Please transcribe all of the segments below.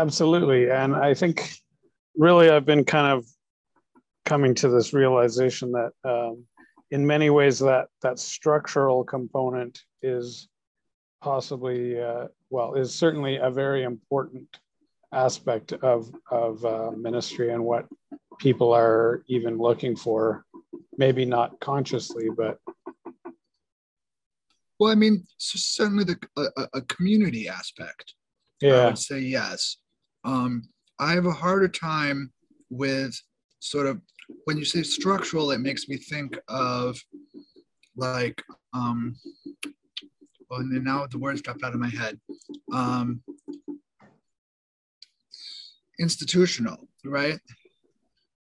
Absolutely. And I think really I've been kind of coming to this realization that in many ways that structural component is possibly, is certainly a very important aspect of ministry and what people are even looking for, maybe not consciously, but. Well, I mean, certainly a community aspect. Yeah. I would say yes. I have a harder time with sort of, when you say structural, it makes me think of like, well, and now the words dropped out of my head. Institutional, right?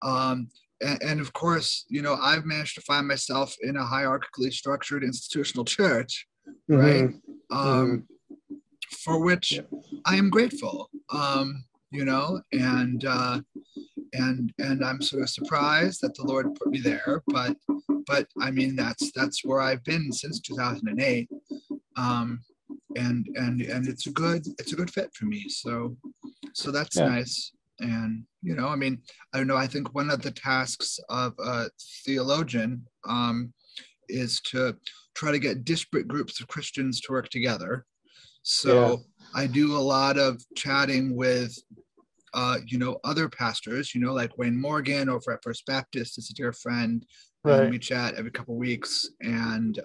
And of course, you know, I've managed to find myself in a hierarchically structured institutional church, right? For which I am grateful, you know, and I'm sort of surprised that the Lord put me there, but I mean, that's where I've been since 2008. And it's a good fit for me. So that's nice. And, you know, I mean, I don't know, I think one of the tasks of a theologian is to try to get disparate groups of Christians to work together. So I do a lot of chatting with, you know, other pastors, you know, like Wayne Morgan over at First Baptist is a dear friend. Right. And we chat every couple of weeks. And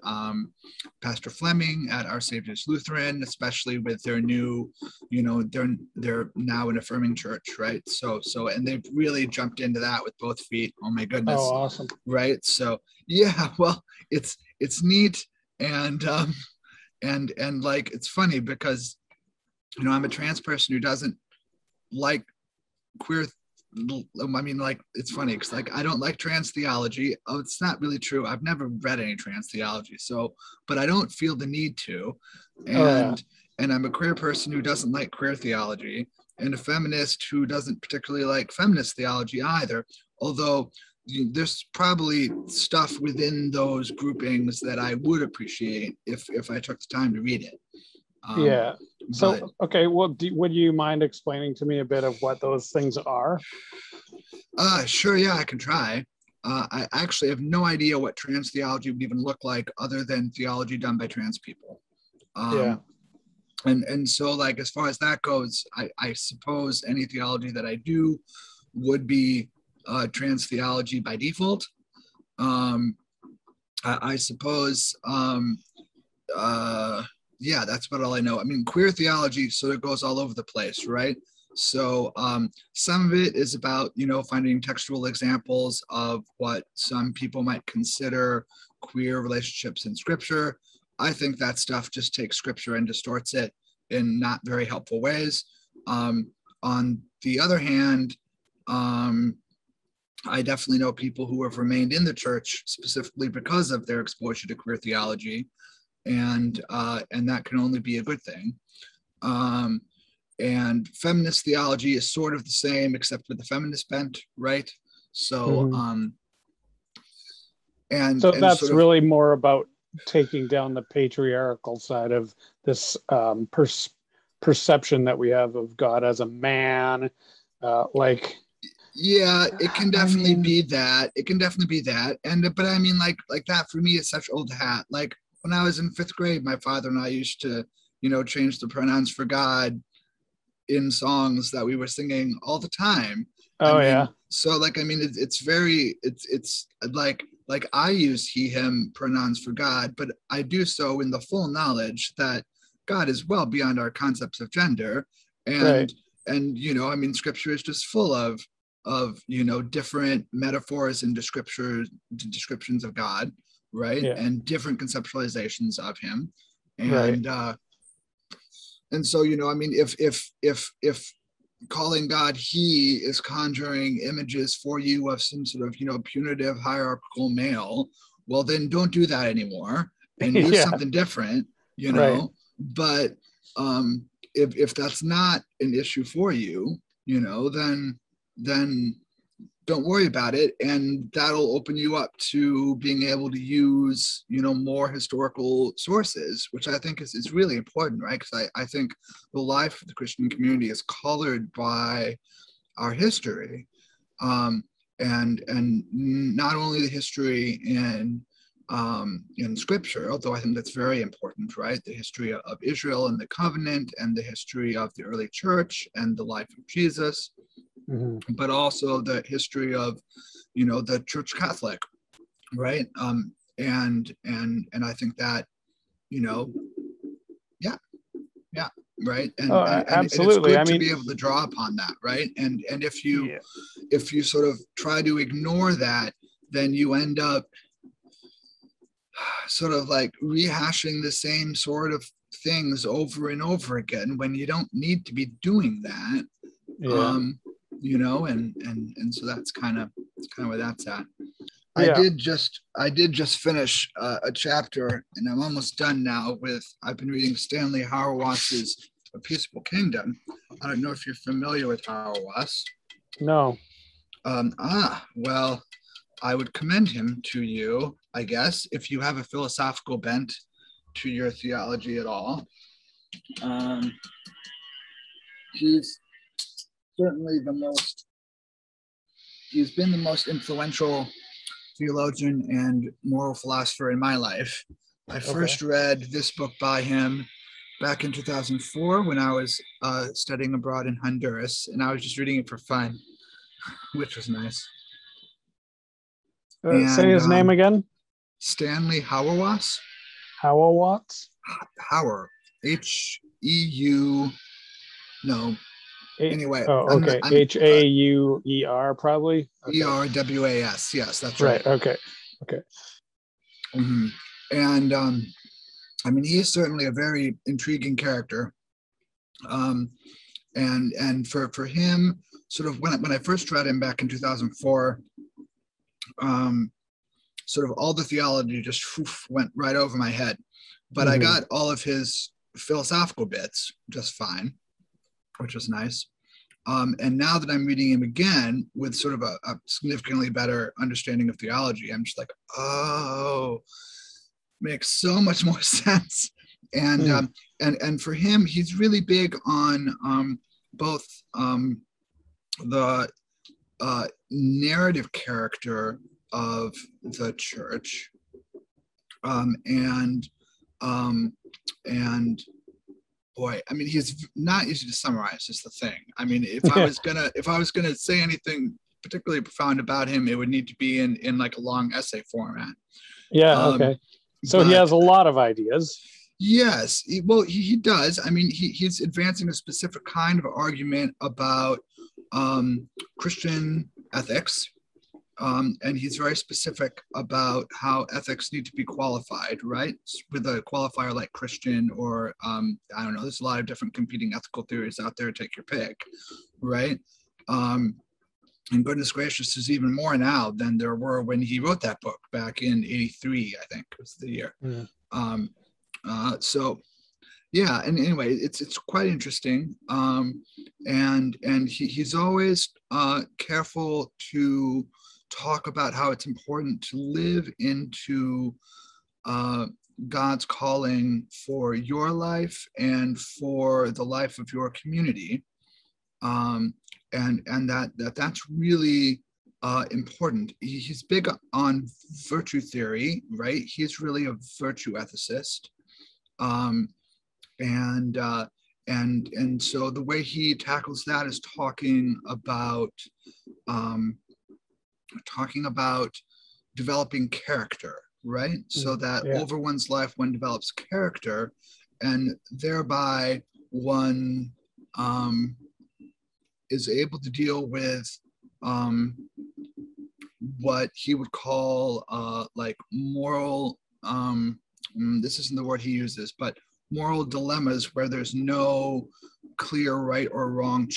Pastor Fleming at Our Savior's Lutheran, especially with their new, you know, they're now an affirming church, right? So and they've really jumped into that with both feet. Oh my goodness. Oh, awesome. Right. So yeah, well, it's neat. And like, it's funny because, you know, I'm a trans person who doesn't like queer. I mean, like, it's funny because, like, I don't like trans theology. Oh, it's not really true. I've never read any trans theology, but I don't feel the need to. And I'm a queer person who doesn't like queer theology, and a feminist who doesn't particularly like feminist theology either. Although there's probably stuff within those groupings that I would appreciate if I took the time to read it. So, okay, well, would you mind explaining to me a bit of what those things are? Sure, yeah, I can try. I actually have no idea what trans theology would even look like other than theology done by trans people. And so, like, as far as that goes, I suppose any theology that I do would be trans theology by default. I suppose, yeah, that's about all I know. I mean, queer theology sort of goes all over the place, right? So some of it is about, you know, finding textual examples of what some people might consider queer relationships in scripture. I think that stuff just takes scripture and distorts it in not very helpful ways. On the other hand, I definitely know people who have remained in the church specifically because of their exposure to queer theology. And that can only be a good thing. And feminist theology is sort of the same, except with the feminist bent, right? So, so that's sort of really more about taking down the patriarchal side of this perception that we have of God as a man, like. Yeah, it can definitely be that. It can definitely be that. But I mean, like that for me is such old hat. Like, when I was in 5th grade, my father and I used to, you know, change the pronouns for God in songs that we were singing all the time. So, like, I mean, it's like I use he, him pronouns for God, but I do so in the full knowledge that God is well beyond our concepts of gender. And, you know, I mean, scripture is just full of, you know, different metaphors and descriptions of God. Right. And different conceptualizations of him. And and so, you know, I mean, if calling God he is conjuring images for you of some sort of, you know, punitive hierarchical male, well, then don't do that anymore and use something different, you know. Right. But if that's not an issue for you, you know, then don't worry about it, and that'll open you up to being able to use, you know, more historical sources, which I think is really important, right? Because I think the life of the Christian community is colored by our history, and not only the history in Scripture, although I think that's very important, right? The history of Israel and the covenant, and the history of the early church and the life of Jesus. Mm-hmm. But also the history of, you know, the Church Catholic, right? And I think that, you know, right. And absolutely. And it's good to be able to draw upon that, right? And if you sort of try to ignore that, then you end up sort of like rehashing the same sort of things over and over again when you don't need to be doing that. You know, and so that's kind of where that's at. I did just finish a chapter, and I'm almost done now I've been reading Stanley Hauerwas's A Peaceable Kingdom. I don't know if you're familiar with Hauerwas. No. Well, I would commend him to you, I guess, if you have a philosophical bent to your theology at all. He's certainly he's been the most influential theologian and moral philosopher in my life. I first read this book by him back in 2004 when I was studying abroad in Honduras, and I was just reading it for fun, which was nice. Say his name again. Stanley Hauerwas. Hauerwas? Hauer. H-E-U. No. Anyway. Oh, okay. H-A-U-E-R probably. Okay. E-R-W-A-S. Yes, that's right. Okay. Mm-hmm. And I mean, he is certainly a very intriguing character. And for him, sort of when I first read him back in 2004, sort of all the theology just went right over my head. But I got all of his philosophical bits just fine, which was nice. And now that I'm reading him again with sort of a significantly better understanding of theology, I'm just like, oh, makes so much more sense. And for him, he's really big on both the narrative character of the church, and boy, I mean, he's not easy to summarize, is the thing. I mean, if I was gonna say anything particularly profound about him, it would need to be in like a long essay format. Okay. So he has a lot of ideas. Yes, he does. I mean, he's advancing a specific kind of argument about Christian ethics. And he's very specific about how ethics need to be qualified, right? With a qualifier like Christian, or I don't know, there's a lot of different competing ethical theories out there, take your pick, right? And goodness gracious, there's even more now than there were when he wrote that book back in 83, I think was the year. So yeah, and anyway, it's quite interesting. And he's always careful to talk about how it's important to live into God's calling for your life and for the life of your community, and that's really important. He's big on virtue theory, right? He's really a virtue ethicist, and so the way he tackles that is talking about developing character, right? So that over one's life, one develops character, and thereby one is able to deal with what he would call like moral, this isn't the word he uses, but moral dilemmas where there's no clear right or wrong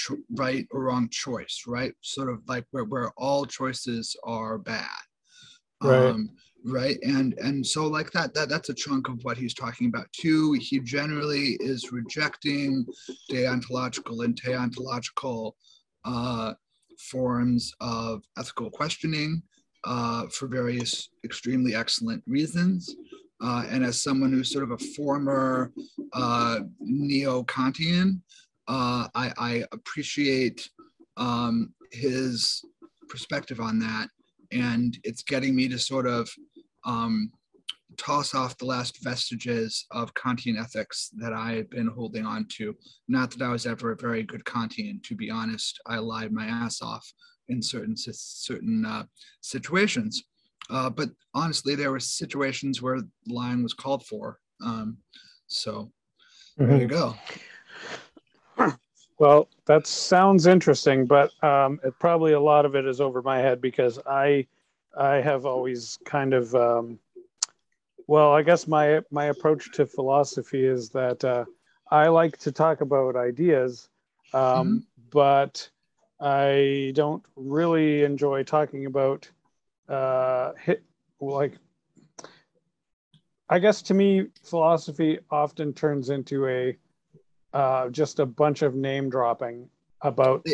choice, right? Sort of like where all choices are bad. Right. Right. And so like that's a chunk of what he's talking about too. He generally is rejecting deontological and theontological forms of ethical questioning for various extremely excellent reasons. And as someone who's sort of a former neo-Kantian, I appreciate his perspective on that. And it's getting me to sort of toss off the last vestiges of Kantian ethics that I had been holding on to. Not that I was ever a very good Kantian, to be honest. I lied my ass off in certain situations. But honestly, there were situations where lying was called for. So there you go. Well, that sounds interesting, but probably a lot of it is over my head because I have always kind of, well, I guess my approach to philosophy is that I like to talk about ideas, but I don't really enjoy talking about like, I guess to me, philosophy often turns into just a bunch of name dropping about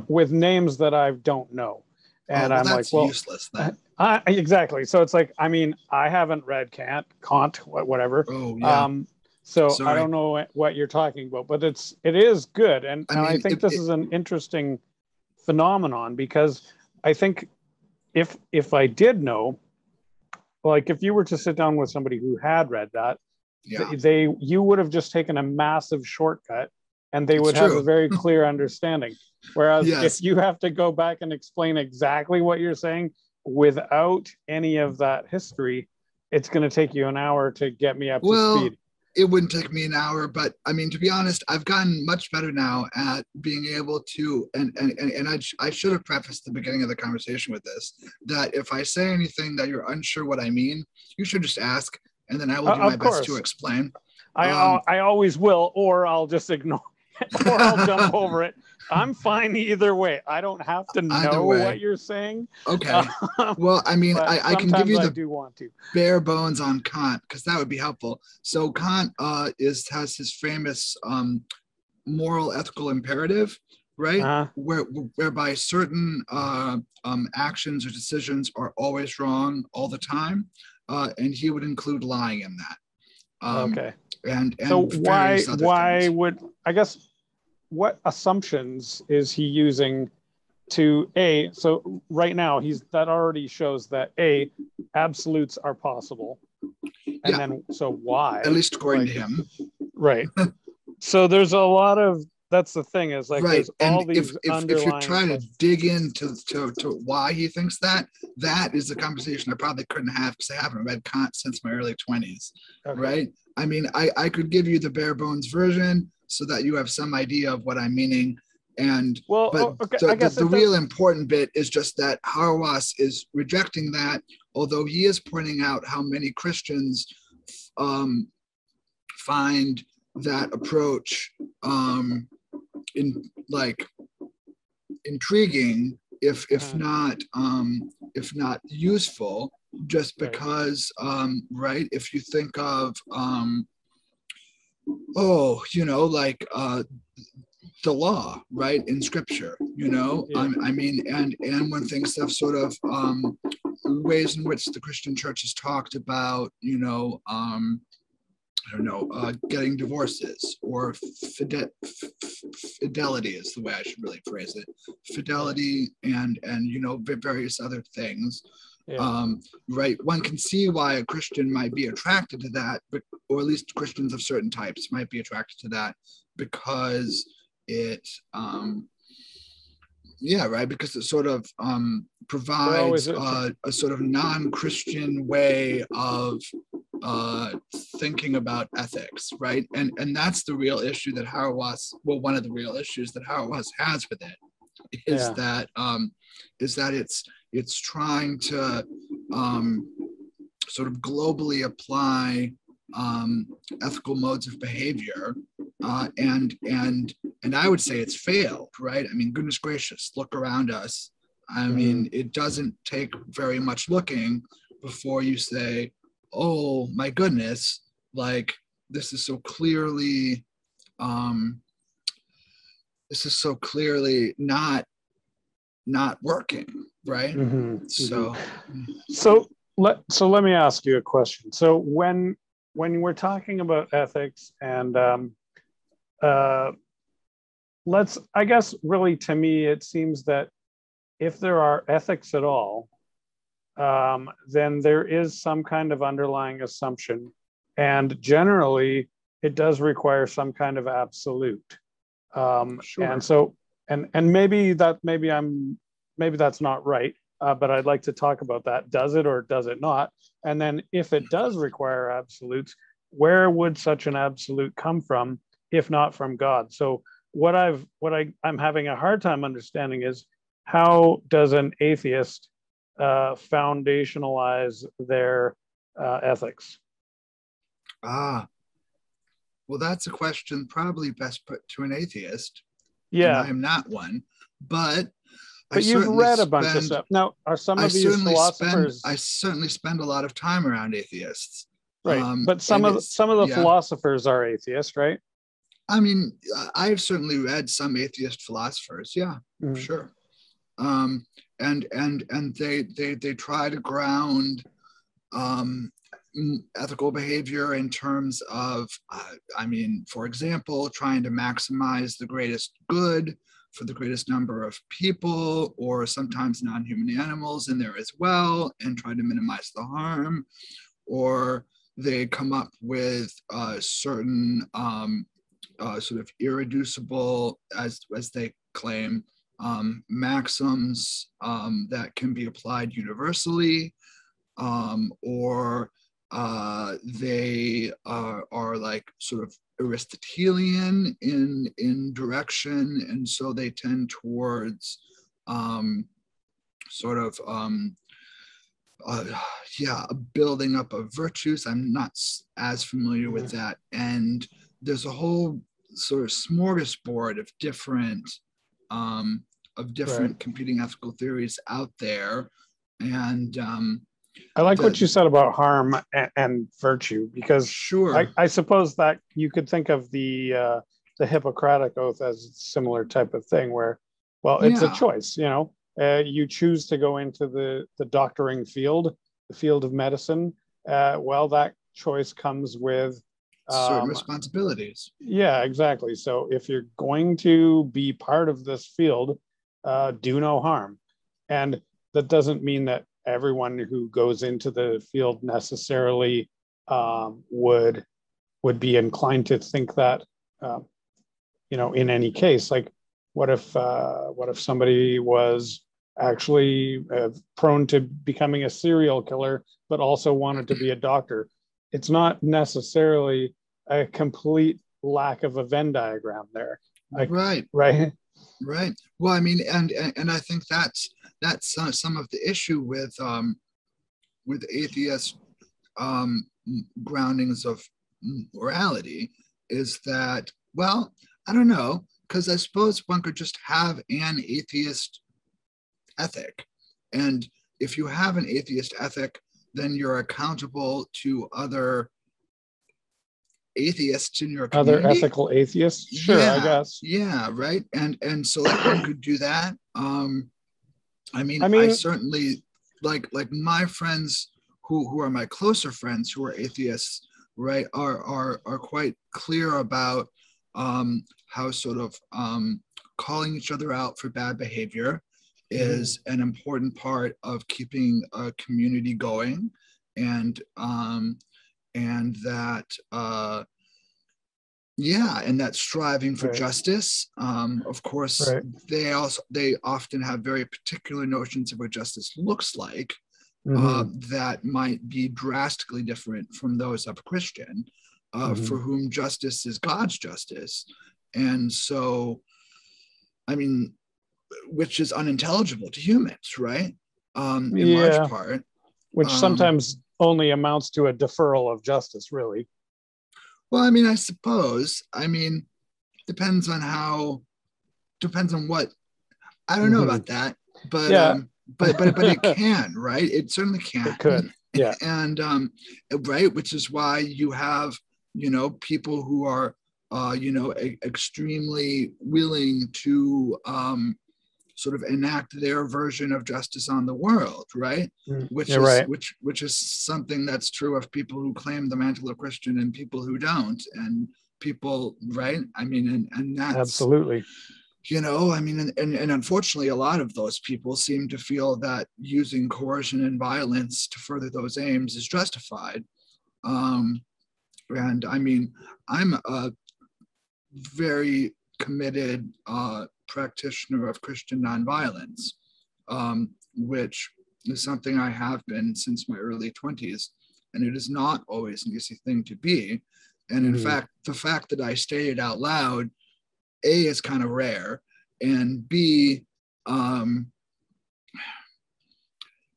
with names that I don't know. And I'm like, well, useless then. Exactly. So it's like, I mean, I haven't read Kant, whatever. Oh, yeah. So sorry. I don't know what you're talking about, but it is good. And I think this is an interesting phenomenon because I think if I did know, like if you were to sit down with somebody who had read that, you would have just taken a massive shortcut and they would have a very clear understanding. Whereas if you have to go back and explain exactly what you're saying without any of that history, it's going to take you an hour to get me up to speed. It wouldn't take me an hour, but I mean, to be honest, I've gotten much better now at being able to, and I should have prefaced the beginning of the conversation with this, that if I say anything that you're unsure what I mean, you should just ask, and then I will do my best to explain. I always will, or I'll just ignore it, or I'll jump over it. I'm fine either way. I don't have to know what you're saying. Okay. Well, I mean, I can give you the bare bones on Kant because that would be helpful. So Kant has his famous moral ethical imperative, right? Whereby certain actions or decisions are always wrong all the time, and he would include lying in that. Okay. And so why would, I guess, what assumptions is he using to so right now that already shows that absolutes are possible, and then so why, at least according to him, right? So there's a lot of, that's the thing, is like there's all these if you're trying to dig into why he thinks that is a conversation I probably couldn't have because I haven't read Kant since my early 20s. Right? I mean, I could give you the bare bones version so that you have some idea of what I'm meaning. And the real important bit is just that Hauerwas is rejecting that, although he is pointing out how many Christians find that approach intriguing, if not useful, just because if you think of the law, right, in scripture, I mean, and when things have sort of ways in which the Christian church has talked about, getting divorces, or fidelity is the way I should really phrase it. Fidelity and various other things. Right. One can see why a Christian might be attracted to that, or at least Christians of certain types might be attracted to that because it, because it sort of provides a sort of non-Christian way of thinking about ethics, right? And that's the real issue that one of the real issues that Hauerwas has with it is that it's trying to sort of globally apply ethical modes of behavior, and I would say it's failed, right? I mean, goodness gracious, look around us. I mean, it doesn't take very much looking before you say, "Oh my goodness, like this is so clearly, not working," right? So let me ask you a question. So when we're talking about ethics and I guess really to me it seems that if there are ethics at all, then there is some kind of underlying assumption, and generally it does require some kind of absolute. Sure. And so and maybe that's not right. But I'd like to talk about that. Does it or does it not? And then if it does require absolutes, where would such an absolute come from, if not from God? So what I'm having a hard time understanding is, how does an atheist foundationalize their ethics? Well, that's a question probably best put to an atheist. Yeah. And I'm not one, but you've read a bunch of stuff. Now, are some of these philosophers? I certainly spend a lot of time around atheists. Right, but some of the philosophers are atheists, right? I mean, I've certainly read some atheist philosophers. Yeah, sure. And they try to ground ethical behavior in terms of, I mean, for example, trying to maximize the greatest good for the greatest number of people, or sometimes non-human animals in there as well, and try to minimize the harm. Or they come up with certain sort of irreducible, as they claim, maxims that can be applied universally, or they are like sort of Aristotelian in direction, and so they tend towards sort of building up of virtues. I'm not as familiar with that, and there's a whole sort of smorgasbord of different Right. competing ethical theories out there, and I like what you said about harm and virtue, because sure, I suppose that you could think of the Hippocratic Oath as a similar type of thing, where, well, it's a choice. You choose to go into the doctoring field, the field of medicine. Well, that choice comes with certain responsibilities. Yeah, exactly. So if you're going to be part of this field, do no harm, and that doesn't mean that everyone who goes into the field necessarily would be inclined to think that, in any case. Like, what if somebody was actually prone to becoming a serial killer, but also wanted to be a doctor? It's not necessarily a complete lack of a Venn diagram there. Right. Well, I mean, and I think that's some of the issue with atheist groundings of morality, is that, well, I don't know, because I suppose one could just have an atheist ethic, and if you have an atheist ethic, then you're accountable to other atheists in your community. Other ethical atheists, sure, yeah, I guess. Yeah, right. And so like one could do that. I mean, I certainly like my friends who are my closer friends who are atheists, right, are quite clear about how sort of calling each other out for bad behavior is an important part of keeping a community going, and that and that striving for justice. Of course, they often have very particular notions of what justice looks like, that might be drastically different from those of a Christian, for whom justice is God's justice. And so, I mean, which is unintelligible to humans, right? In large part. Which sometimes only amounts to a deferral of justice, really. Well, I mean, I suppose. I mean, depends on what. I don't know about that, but Yeah. but it can, right? It certainly can. It could. Yeah. And right, which is why you have, people who are extremely willing to sort of enact their version of justice on the world, right? You're right. Which is something that's true of people who claim the mantle of Christian and people who don't, and people, right? I mean, and that's absolutely. I mean, and unfortunately, a lot of those people seem to feel that using coercion and violence to further those aims is justified. And I mean, I'm a very committed practitioner of Christian nonviolence, which is something I have been since my early 20s. And it is not always an easy thing to be. And in fact, the fact that I say it out loud, A, is kind of rare, and B,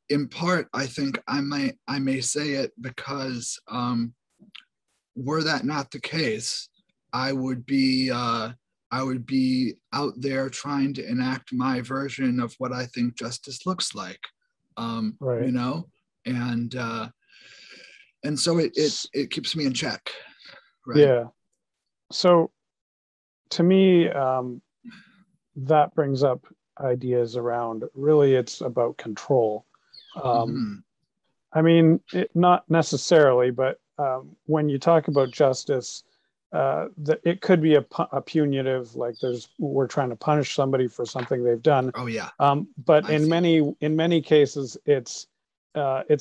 in part, I think I may say it because were that not the case, I would be out there trying to enact my version of what I think justice looks like, right. And so it keeps me in check, right? Yeah. So to me, that brings up ideas around, really it's about control. I mean, not necessarily, but when you talk about justice, it could be a punitive, like we're trying to punish somebody for something they've done. Oh yeah. But in many cases, it's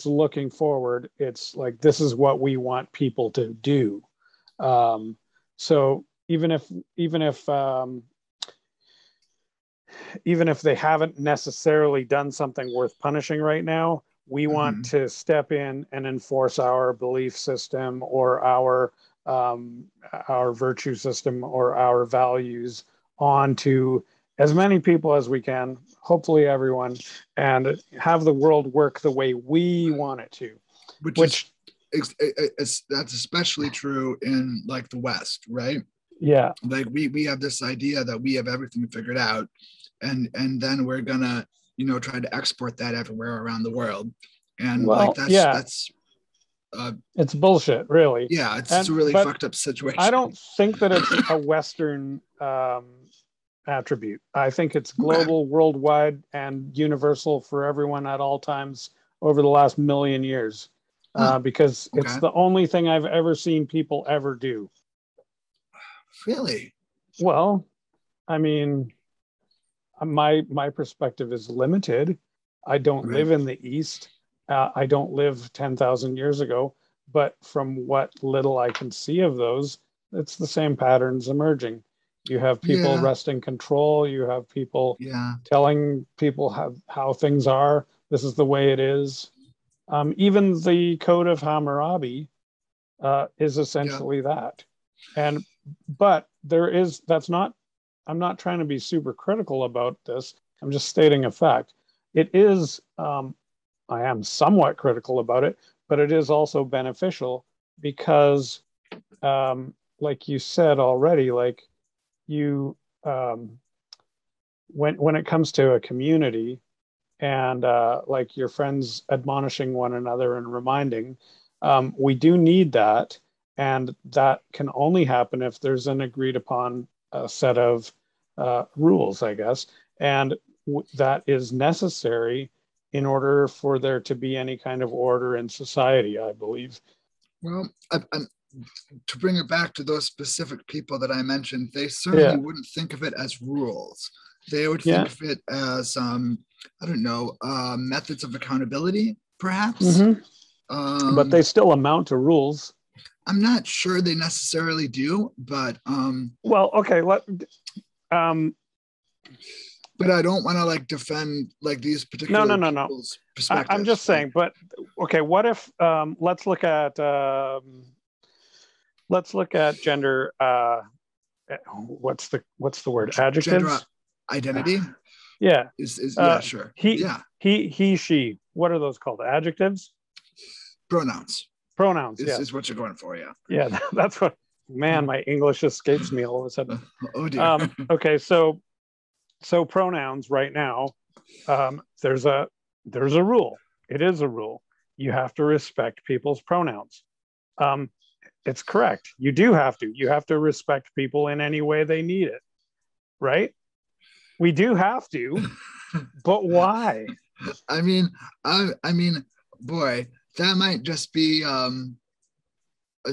looking forward. It's like, this is what we want people to do. So even if they haven't necessarily done something worth punishing right now, we want to step in and enforce our belief system or our virtue system or our values onto as many people as we can, hopefully everyone, and have the world work the way we want it to. Which that's especially true in like the West, right? Yeah. Like we have this idea that we have everything figured out, and then we're gonna try to export that everywhere around the world, and that's it's bullshit, really. Yeah, it's a really fucked up situation. I don't think that it's a Western attribute. I think it's global, worldwide, and universal for everyone at all times over the last million years, because it's the only thing I've ever seen people ever do. Really? Well, I mean, my perspective is limited. I don't live in the East. I don't live 10,000 years ago, but from what little I can see of those, it's the same patterns emerging. You have people wresting control. You have people telling people how things are. This is the way it is. Even the Code of Hammurabi is essentially that. But I'm not trying to be super critical about this. I'm just stating a fact. It is, I am somewhat critical about it, but it is also beneficial because, like you said already, like when it comes to a community and like your friends admonishing one another and reminding, we do need that. And that can only happen if there's an agreed upon set of rules, I guess. And that is necessary in order for there to be any kind of order in society, I believe. Well, to bring it back to those specific people that I mentioned, they certainly wouldn't think of it as rules. They would think of it as, I don't know, methods of accountability, perhaps. But they still amount to rules. I'm not sure they necessarily do, but well, okay, but I don't want to like defend like these particular people's perspectives. I'm just saying, but okay, what if let's look at gender, what's the word? Adjectives? Gender identity? Yeah. Sure. He, she. What are those called? Adjectives? Pronouns. Pronouns, is what you're going for, yeah. Yeah, that's what Man, my English escapes me all of a sudden. Oh dear. Okay, so pronouns right now, there's a rule. It is a rule. You have to respect people's pronouns. It's correct. You do have to. You have to respect people in any way they need it, right? We do have to, but why? I mean, boy, that might just be a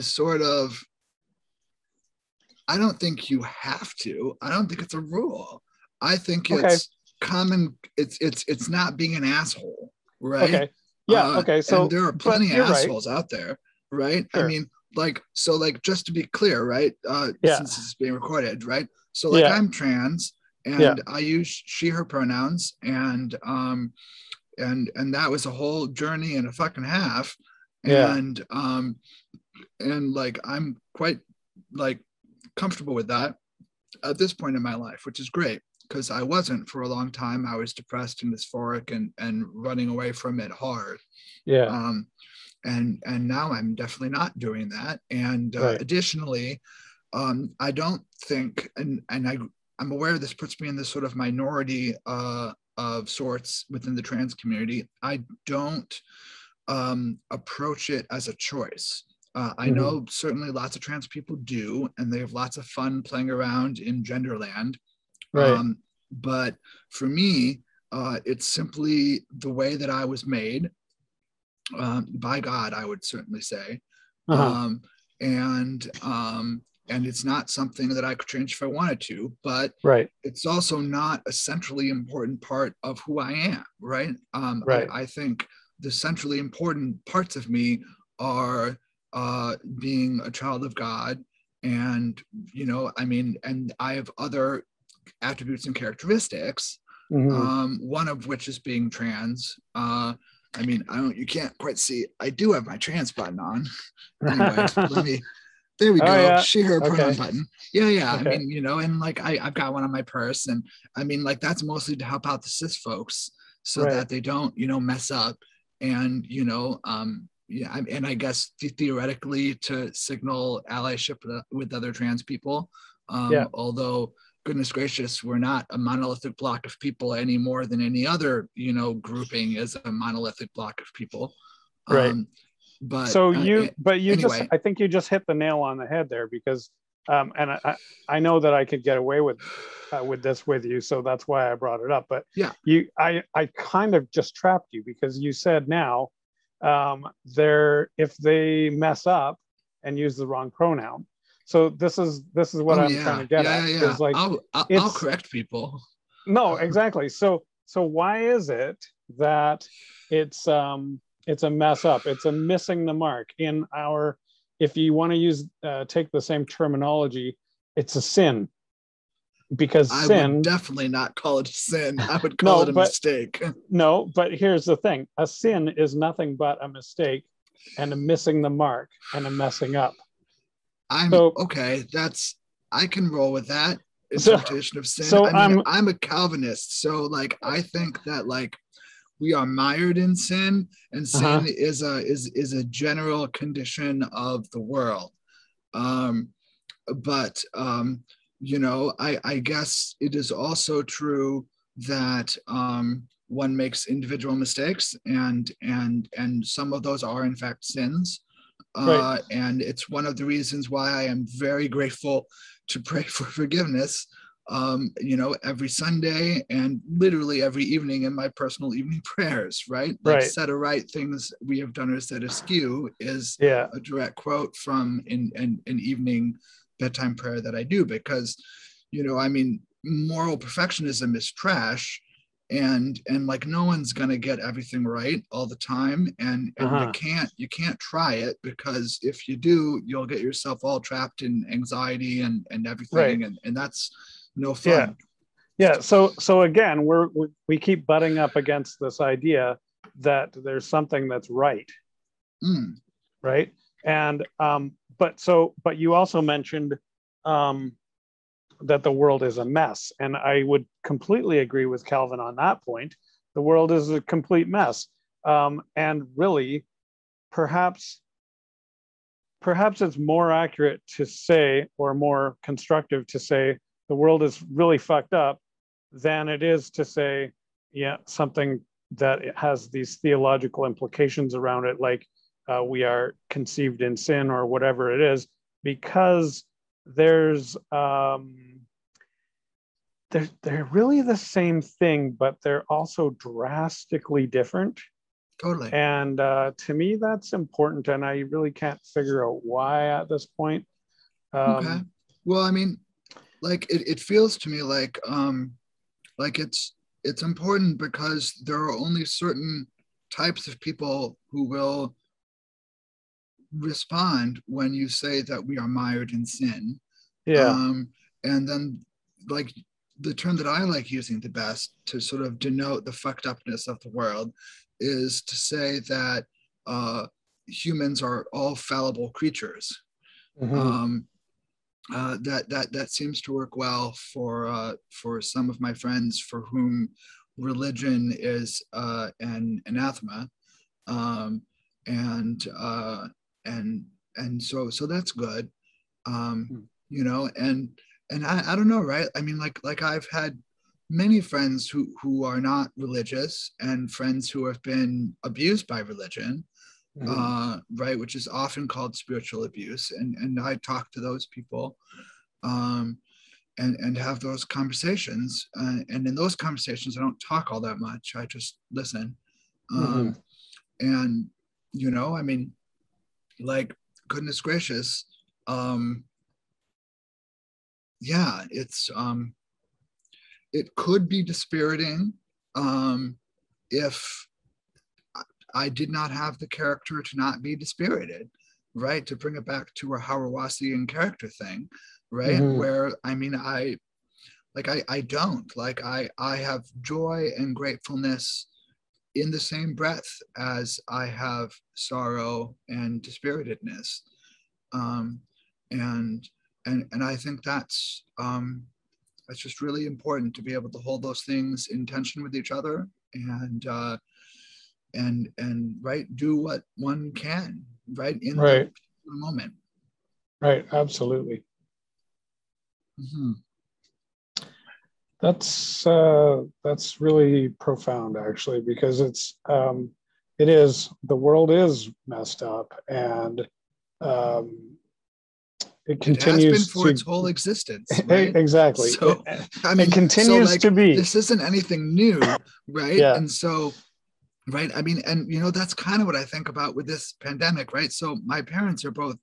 sort of. I don't think you have to. I don't think it's a rule. I think it's common. It's not being an asshole, right? Okay. Yeah. Okay. So and there are plenty of assholes out there, right? Sure. I mean, just to be clear, right? Yeah. Since this is being recorded, right? So I'm trans and I use she, her pronouns, and that was a whole journey and a fucking half. And I'm quite comfortable with that at this point in my life, which is great, because I wasn't for a long time. I was depressed and dysphoric and running away from it hard. And now I'm definitely not doing that. And additionally, I don't think, and I'm aware this puts me in this sort of minority of sorts within the trans community. I don't approach it as a choice. I know certainly lots of trans people do, and they have lots of fun playing around in genderland. But for me, it's simply the way that I was made by God, I would certainly say. And it's not something that I could change if I wanted to, but it's also not a centrally important part of who I am, right? I think the centrally important parts of me are being a child of God, and and I have other attributes and characteristics, one of which is being trans. You can't quite see, I do have my trans button on. Anyway, there we go. She, her pronoun button. I mean, and I've got one on my purse, and I mean, that's mostly to help out the cis folks so that they don't, mess up. And, and I guess theoretically to signal allyship with other trans people. Although, goodness gracious, we're not a monolithic block of people any more than any other, grouping is a monolithic block of people. But anyway. I think you just hit the nail on the head there, because and I know that I could get away with this with you, so that's why I brought it up. But I kind of just trapped you, because you said now if they mess up and use the wrong pronoun. So this is what I'm trying to get at. Yeah. I'll correct people. No, exactly. So why is it that it's a mess up? It's a missing the mark in our, if you want to use take the same terminology, it's a sin. Because sin, would definitely not call it a sin. I would call it a mistake. No, but here's the thing. A sin is nothing but a mistake and a missing the mark and a messing up. I can roll with that interpretation of sin. So I'm a Calvinist, so I think that we are mired in sin, and sin is a general condition of the world. But I guess it is also true that one makes individual mistakes, and some of those are in fact sins. And it's one of the reasons why I am very grateful to pray for forgiveness, every Sunday and literally every evening in my personal evening prayers, set aright things we have done or said askew is a direct quote from an evening bedtime prayer that I do, because, moral perfectionism is trash. And no one's gonna get everything right all the time, and you can't try it, because if you do, you'll get yourself all trapped in anxiety and everything, and that's no fun. So again, we keep butting up against this idea that there's something that's right. And but you also mentioned that the world is a mess. And I would completely agree with Calvin on that point. The world is a complete mess. And really, perhaps perhaps it's more accurate to say, or more constructive to say, the world is really fucked up than it is to say, yeah, something that has these theological implications around it, like we are conceived in sin or whatever it is, because there's they're really the same thing, but they're also drastically different. Totally. And to me, that's important, and I really can't figure out why at this point. Okay. Well, I mean, like it feels to me like it's important because there are only certain types of people who will respond when you say that we are mired in sin. Yeah. And then, like, the term that I like using the best to sort of denote the fucked upness of the world is to say that humans are all fallible creatures. Mm-hmm. That seems to work well for some of my friends for whom religion is an anathema, and so that's good, you know, and I don't know, right? I mean, like I've had many friends who are not religious and friends who have been abused by religion, right, which is often called spiritual abuse, and I talk to those people, and have those conversations, and in those conversations I don't talk all that much, I just listen, and you know, I mean, like, goodness gracious, yeah, it's it could be dispiriting if I did not have the character to not be dispirited, right? To bring it back to a Hauerwasian character thing, right? Where, I mean, I don't, like, I have joy and gratefulness in the same breath as I have sorrow and dispiritedness. And I think that's just really important to be able to hold those things in tension with each other, and right, do what one can, right, in the moment. Right, absolutely. That's really profound, actually, because it is, the world is messed up, and it continues, it has been for its whole existence, right? Exactly. So I mean, it continues, so, like, to be. This isn't anything new, right? Yeah. And so, right, I mean, and you know, that's kind of what I think about with this pandemic, right? So my parents are both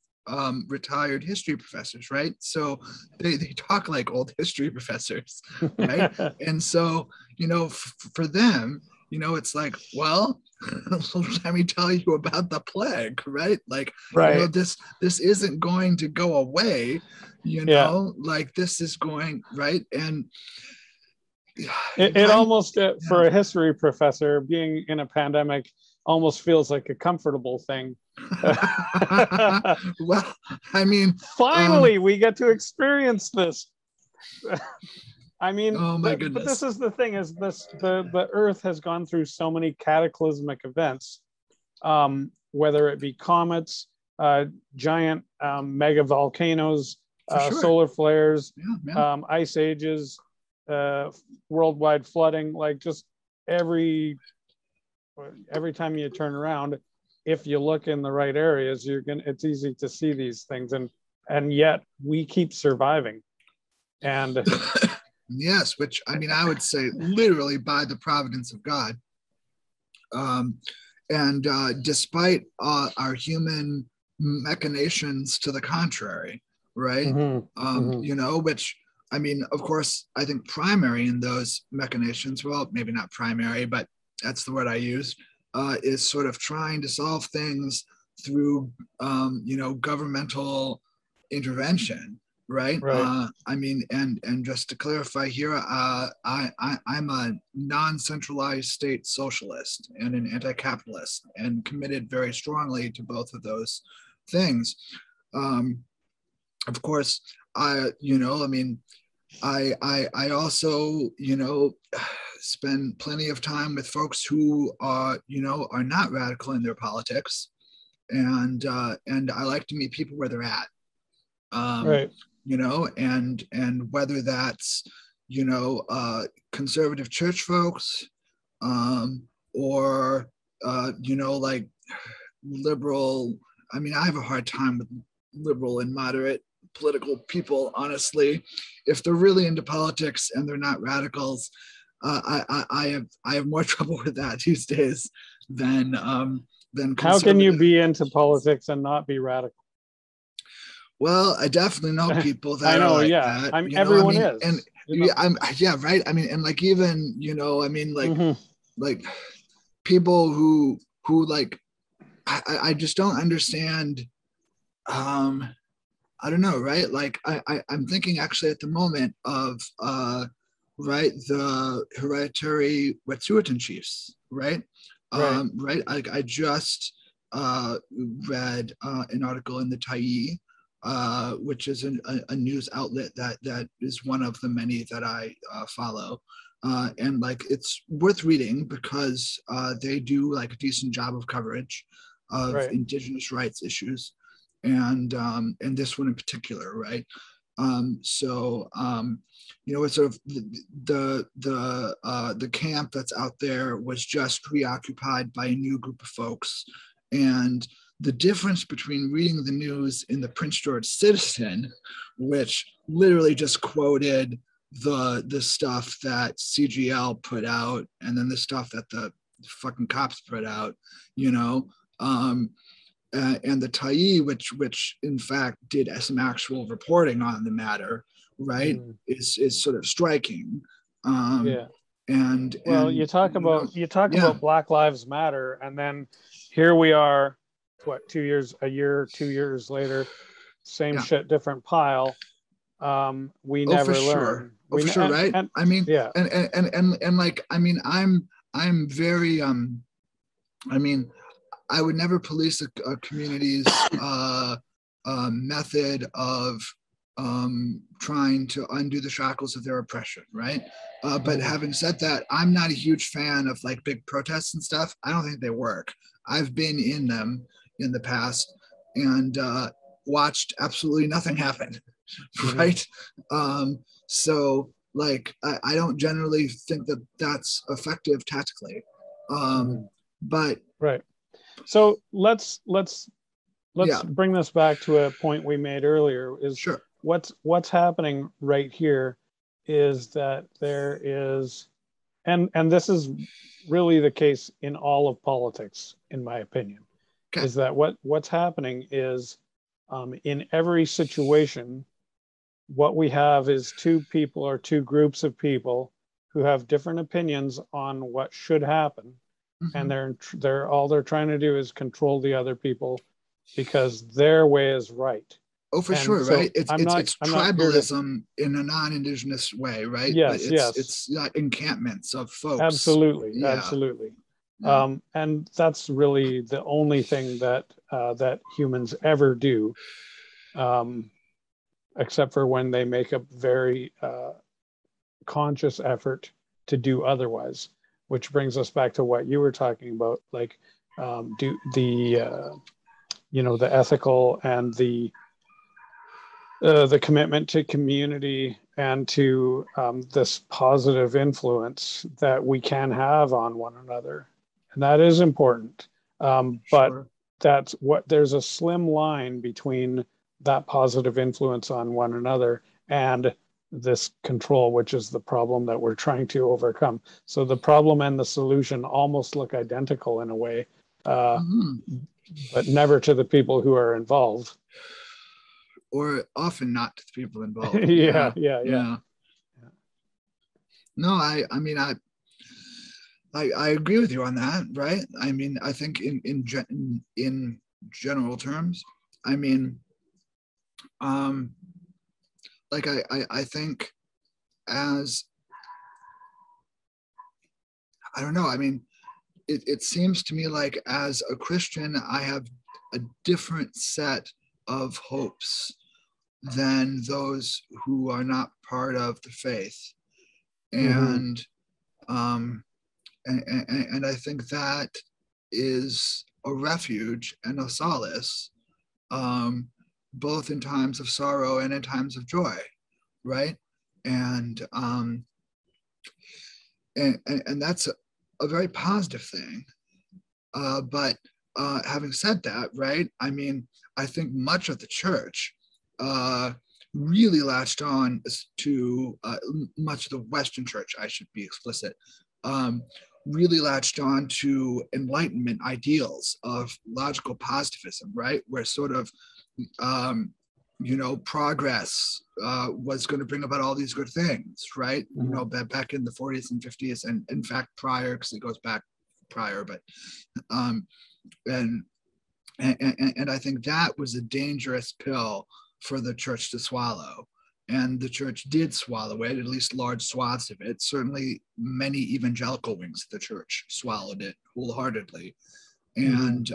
retired history professors, right? So they talk like old history professors, right? And so, you know, for them, you know, it's like, well, let me tell you about the plague, right? Like, you know, this isn't going to go away, you know, like, this is going, right? And it almost, for a history professor, being in a pandemic almost feels like a comfortable thing. Well, I mean, finally, we get to experience this. I mean, oh my goodness. But this is the thing: is this the Earth has gone through so many cataclysmic events, whether it be comets, giant mega volcanoes, solar flares, ice ages, worldwide flooding. Like, just every time you turn around, if you look in the right areas, it's easy to see these things, and yet we keep surviving. And yes, which, I mean, I would say literally by the providence of God. And despite our human machinations to the contrary, right? You know, which, I mean, of course, I think primary in those machinations, well, maybe not primary, but that's the word I use, is sort of trying to solve things through, you know, governmental intervention, right? I mean, and just to clarify here, I'm a non-centralized state socialist and an anti-capitalist, and committed very strongly to both of those things. Of course, you know, I mean, I also, you know, spend plenty of time with folks who are, you know, are not radical in their politics, and I like to meet people where they're at. Right. You know, and whether that's, you know, conservative church folks, or you know, like liberal. I mean, I have a hard time with liberal and moderate political people, honestly. If they're really into politics and they're not radicals, I have more trouble with that these days than How can you be into politics and not be radical? Well, I definitely know people that I know, are like yeah. that. I'm You know, everyone I mean, is. and You know? yeah, right. I mean, and like even, you know, I mean, like Mhm. like people who like I just don't understand. I don't know, right? Like I'm thinking actually at the moment of right, the hereditary Wet'suwet'en chiefs, right? Right. Right. Like I just read an article in the Tyee, which is a news outlet that is one of the many that I follow. And like it's worth reading because they do like a decent job of coverage of Right. indigenous rights issues, and this one in particular, right? You know, it's sort of the camp that's out there was just reoccupied by a new group of folks, and the difference between reading the news in the Prince George Citizen, which literally just quoted the stuff that CGL put out, and then the stuff that the fucking cops put out, you know, and the Tyee, which in fact did some actual reporting on the matter, right, is sort of striking. Yeah. And Well, you talk about yeah, Black Lives Matter, and then here we are, what, 2 years later, same yeah. shit, different pile. We Oh, for never sure. learn. Oh, for sure, right? And I mean, yeah, and like, I mean, I'm very I mean, I would never police a community's method of trying to undo the shackles of their oppression, right? But having said that, I'm not a huge fan of like big protests and stuff. I don't think they work. I've been in them in the past and watched absolutely nothing happen, right? So like, I don't generally think that that's effective tactically. But right. So let's yeah, bring this back to a point we made earlier. Is sure. what's happening right here is that there is, and this is really the case in all of politics, in my opinion, Okay. is that what's happening is, in every situation, what we have is two people or two groups of people who have different opinions on what should happen, and they're all they're trying to do is control the other people because their way is right. Oh, for And sure, so right? It's it's I'm not here to. tribalism in a non-indigenous way, right? But Yes, it's not encampments of folks. absolutely, Yeah. absolutely. Yeah. And that's really the only thing that that humans ever do, except for when they make a very conscious effort to do otherwise. Which brings us back to what you were talking about, like do the you know, the ethical and the commitment to community and to this positive influence that we can have on one another, and that is important. But Sure. that's what there's a slim line between that positive influence on one another and this control, which is the problem that we're trying to overcome. So the problem and the solution almost look identical in a way, but never to the people who are involved. Or often not to the people involved. Yeah, Yeah. yeah, yeah. Yeah. No, I mean, I agree with you on that, right? I mean, I think in general terms, I mean, like I think as I don't know, I mean, it seems to me like as a Christian, I have a different set of hopes than those who are not part of the faith. And I think that is a refuge and a solace, both in times of sorrow and in times of joy, right? And that's a very positive thing. But having said that, right? I mean, I think much of the church really latched on to much of the Western church, I should be explicit, really latched on to Enlightenment ideals of logical positivism, right? Where sort of, progress was going to bring about all these good things, right? Mm-hmm. Back in the 40s and 50s, and in fact prior, because it goes back prior, but and I think that was a dangerous pill for the church to swallow. And the church did swallow it, at least large swaths of it. Certainly many evangelical wings of the church swallowed it wholeheartedly. And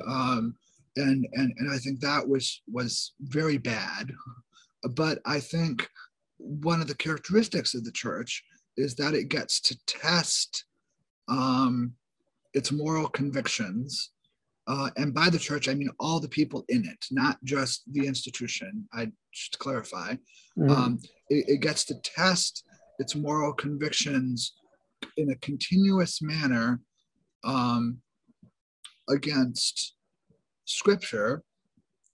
and I think that was very bad. But I think one of the characteristics of the church is that it gets to test its moral convictions. And by the church, I mean all the people in it, not just the institution. I should clarify. It gets to test its moral convictions in a continuous manner against Scripture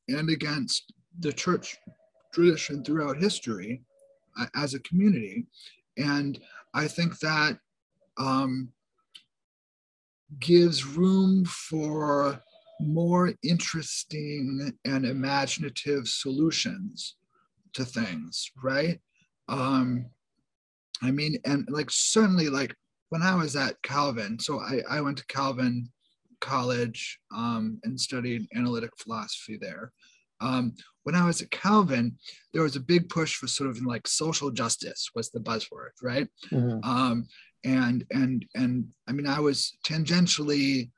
and against the church tradition throughout history as a community. And I think that gives room for more interesting and imaginative solutions to things, right? I mean, and like certainly like when I was at Calvin, so I went to Calvin College and studied analytic philosophy there. When I was at Calvin, there was a big push for sort of like social justice was the buzzword, right? And I mean, I was tangentially,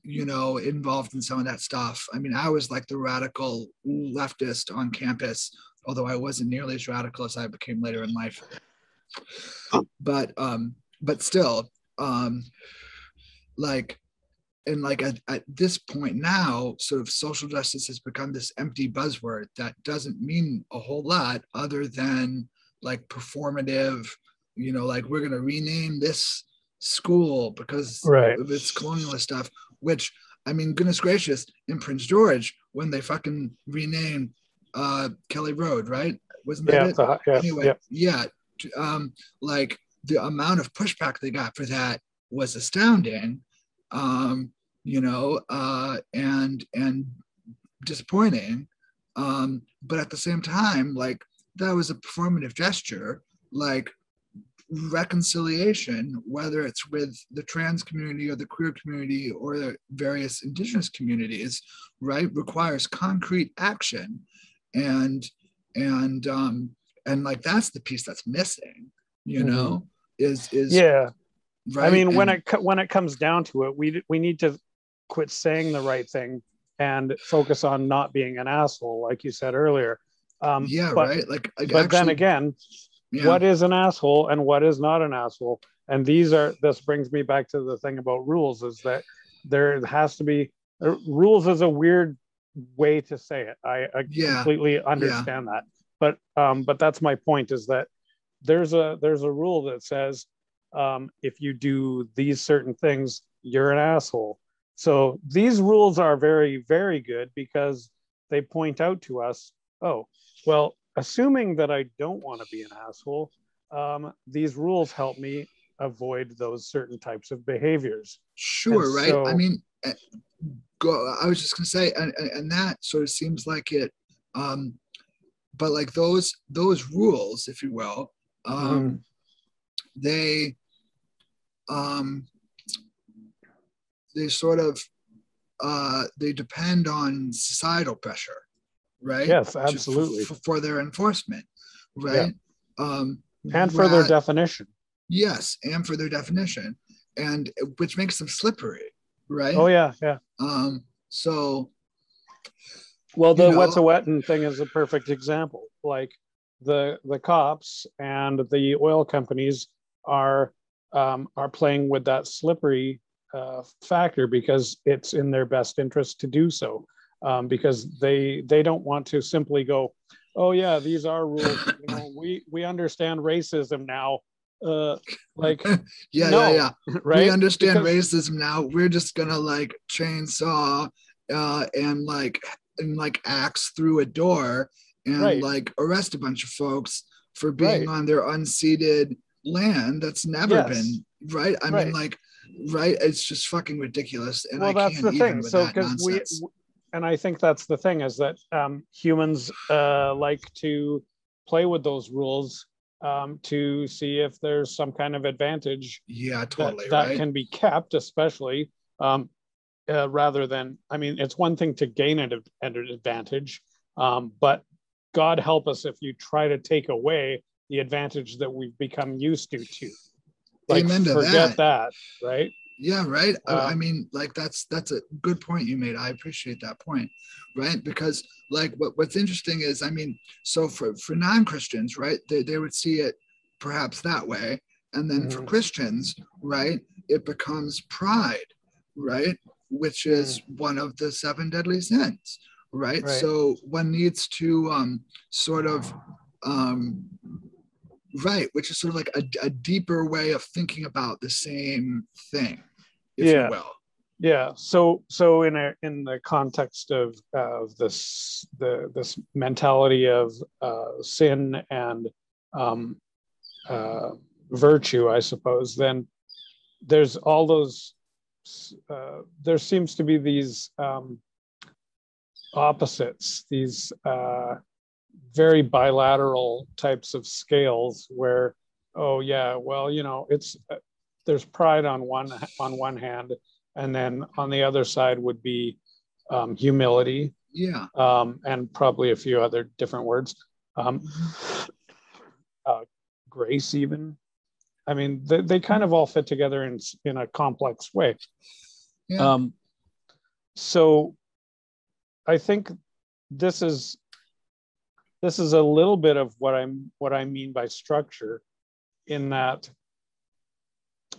involved in some of that stuff. I mean, I was like the radical leftist on campus, although I wasn't nearly as radical as I became later in life. But still, at this point now, sort of social justice has become this empty buzzword that doesn't mean a whole lot other than like performative, like we're going to rename this school because of its colonialist stuff, which, I mean, goodness gracious, in Prince George, when they fucking renamed Kelly Road, right? Wasn't that it? Anyway, like the amount of pushback they got for that was astounding, and disappointing. But at the same time, like that was a performative gesture, like reconciliation, whether it's with the trans community or the queer community or the various indigenous communities, right, requires concrete action. And like that's the piece that's missing, is right. I mean, when it comes down to it, we need to quit saying the right thing and focus on not being an asshole, like you said earlier. Right. Like but actually, then again, what is an asshole and what is not an asshole? And this brings me back to the thing about rules, is that there has to be rules is a weird way to say it. I completely understand that. But that's my point, is that there's a rule that says if you do these certain things, you're an asshole. So these rules are very, very good because they point out to us, oh, well, assuming that I don't want to be an asshole, these rules help me avoid those certain types of behaviors. Sure, right? I mean, I was just going to say, and that sort of seems like it, but like those rules, if you will, they sort of, they depend on societal pressure, right? Yes, absolutely. For their enforcement, right? Yeah. And for their definition. Yes, and for their definition, and which makes them slippery, right? Oh yeah. So, well, the Wet'suwet'en thing is a perfect example. Like the cops and the oil companies are playing with that slippery factor, because it's in their best interest to do so, because they don't want to simply go, oh yeah, these are rules. You know, we understand racism now. Like yeah. right? We understand racism now. We're just gonna like chainsaw and like axe through a door and like arrest a bunch of folks for being on their unceded land that's never been right. I mean, like, right? It's just fucking ridiculous. And I that's can't the even thing. with So that because nonsense. and I think that's the thing, is that humans like to play with those rules to see if there's some kind of advantage that can be kept, especially rather than, I mean, it's one thing to gain an advantage, but God help us if you try to take away the advantage that we've become used to. Like, amen to forget that, right? Yeah, right. I mean, like that's a good point you made. I appreciate that point, right? Because like what's interesting is, I mean, so for non-Christians, right, they would see it perhaps that way, and then for Christians, right, it becomes pride, right, which is one of the 7 deadly sins, right? So one needs to sort of right, which is sort of like a deeper way of thinking about the same thing, if you will. Yeah. So in the context of this mentality of sin and virtue, I suppose, then there's all those. There seems to be these opposites, these very bilateral types of scales where, oh yeah, well, you know, it's there's pride on one hand, and then on the other side would be humility, and probably a few other different words, grace even. I mean, they kind of all fit together in a complex way. So I think this is a little bit of what I mean by structure, in that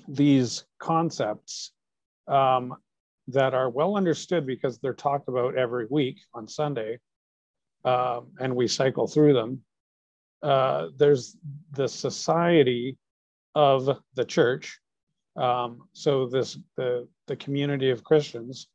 these concepts that are well understood because they're talked about every week on Sunday, and we cycle through them. There's the society of the church. So the community of Christians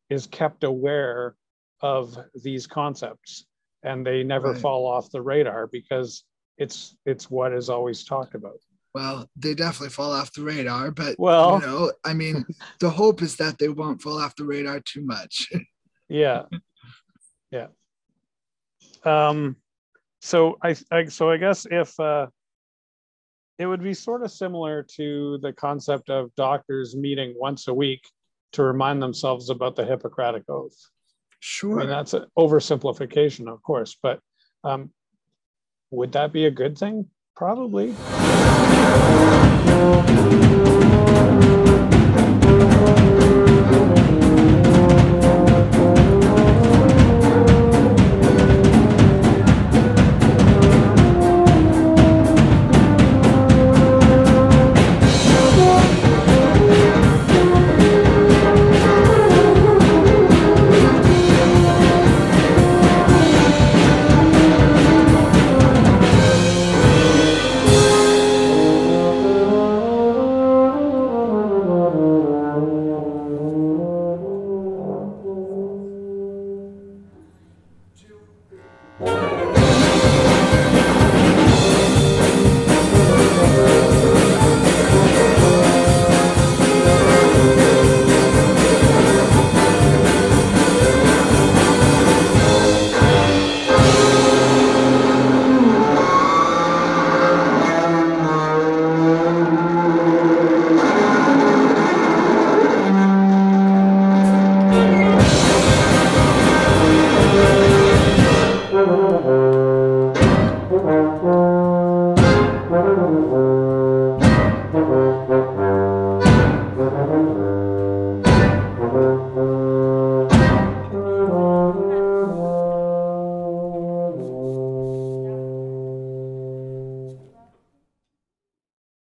is kept aware of these concepts, and they never fall off the radar because it's what is always talked about. Well, they definitely fall off the radar, but you know, I mean, the hope is that they won't fall off the radar too much. Yeah. So I guess if it would be sort of similar to the concept of doctors meeting once a week to remind themselves about the Hippocratic Oath. Sure. I mean, that's an oversimplification, of course, but would that be a good thing? Probably.